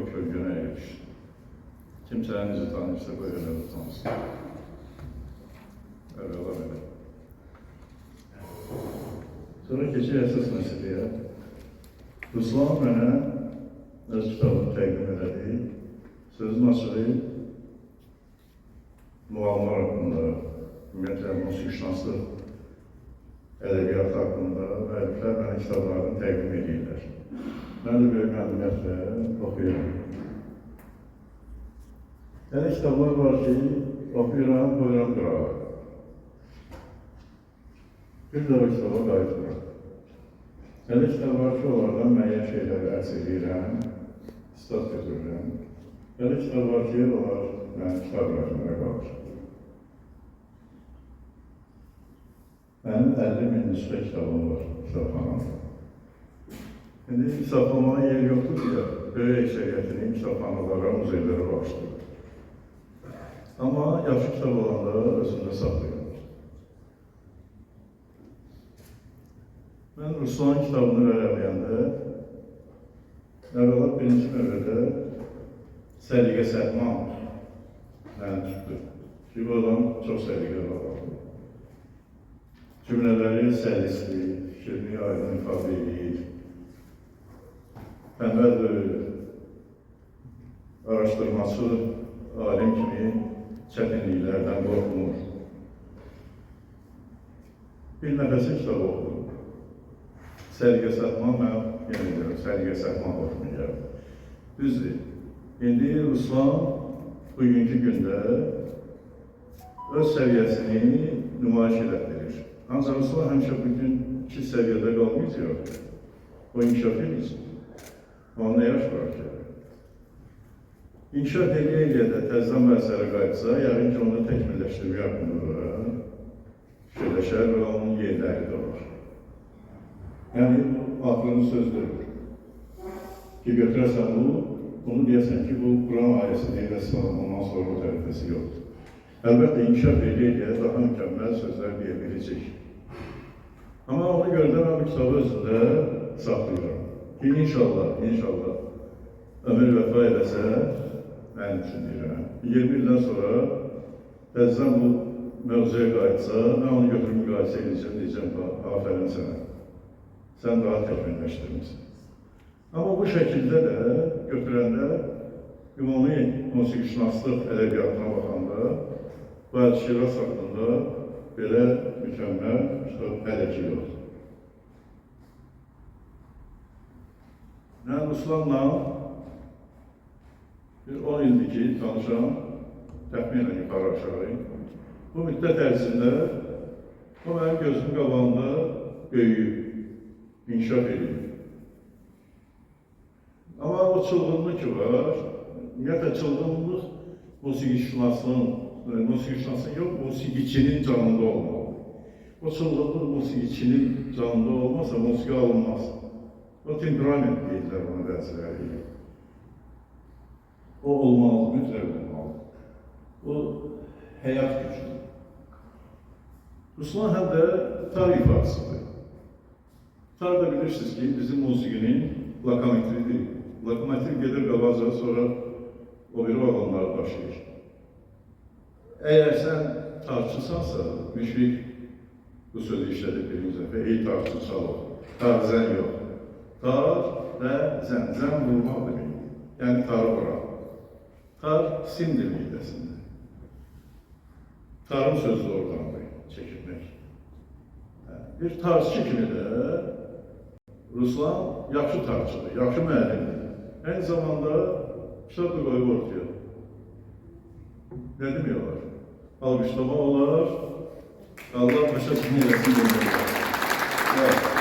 o kölgene erişti. Kimse necə tanıyırsa qoy elə də tanısın. Öyle ola belə. Sonra keçək əsas məsələyə. Ruslan mənə öz kitabını təqdim elədi. Sözün açığı muğamlar haqqında, ümumiyyətlə musiqişünaslıq, ədəbiyyat haqqında müəlliflər mənə kitablarını təqdim edirlər. Mən də böyük məmnuniyyətlə oxuyuram. Elə kitablar var ki, oxuyuram, qoyuram qırağa. Bir də o kitaba qayıtıram. Elə kitab var ki, onlardan müəyyən şeyləri ərz edirəm, istat götürürəm. Elə kitab var ki, onlar mənim kitab rəqimlərə qalır. Mənim 50.000 nüsxə kitabım var kitabxanamda. İndi kitabxanaya yer yoxdur deyə, böyük əksəriyyətini kitabxanalara, muzeylərə bağışlayır. Amma yaxşı kitab olanda özündə saxlayır. Mən Ruslan kitabını vərəqləyəndə, əvvəla birinci növbədə səliqə səhman məni tutdu. Ki, bu adam çox səliqəli adamdır. Cümlələri səlisli, fikrini aydın ifadə edir. Tənbəldir, araşdırmacı, alim kimi çətinliklərdən qorxmur. Bir nəfəsi kitab oxudur. Səliqə səhman, mən yenə deyirəm, səliqə səhman oxumayacaq. Düzdür. İndi Ruslan bugünkü gündə öz səviyyəsini nümayiş elətdirir. Ancaq Ruslan həmişə bugünkü səviyyədə qalmayacaq. O inkişaf edir. Onun nə yaş var ki? İnkişaf eləyə də təzdən məsələ qayıtsa, yəqin ki, onu təkmilləşdirmək haqqında fikirləşər və onun yerləri də var. Yəni, aklını sözdür ki, götürəsən bunu deyəsən ki, bu Quran ayəsi deyəsən, ondan sonra bu tərəfəsi yoxdur. Əlbəttə, inkişaf eləyə daha mükəmməl sözlər deyə biləcək. Amma ona görə də mən bu kitabı özündə saxlayıram. Ki, inşallah ömür vəfa edəsə, mən üçün deyirəm. 20 ildən sonra təzdən bu mövzuya qayıtsa, mən onu götürüb müqayisə edəcəm, afərin sənə. Sən daha təkmilləşdirmişsin. Amma bu şəkildə də götürəndə ümumi musiqişünaslıq ədəbiyyatına baxanda Vahid Şiraz haqqında belə mükəmməl kitab hələ ki yoxdur. Mən Ruslanla bir 10 ildir ki tanışam, təxminən yuxarı aşağı. Bu müddət ərzində o mənim gözümün qabağında böyüyüb, inkişaf edir. Amma o çılgınlıq ki var, ümumiyyətlə çılgınlıq musiqişünaslığın yox, musiqiçinin canında olmalı. O çılgınlıq musiqiçinin canında olmazsa musiqi alınmaz. O temperament deyirlər ona bəziləri. O olmalı, mütləq olmalı. O həyat gücüdür. Ruslan həm də tar ifadəsidir. Tar da bilirsiniz ki, bizim musiqinin lokomotividir. Lokomotiv gedir qabaca, sonra o biri vagonları daşıyır. Əgər sən tarçısansa, Müşfiq bu sözü işlədir birinci dəfə, ey tarçı çalır, tar zən yox. Tar və zən, zən vurmaq demək, yəni tarı vuran. Tar simdir midəsində. Tarın sözü oradandır, çəkilmək. Bir tarçı kimi də Ruslan yaxşı tarçıdır, yaxşı müəllimdir. Aynı zamanda kitab da qoyub ortaya. Nə demək olar? Alqışlama olar, Allah başa kimi eləsin demək olar.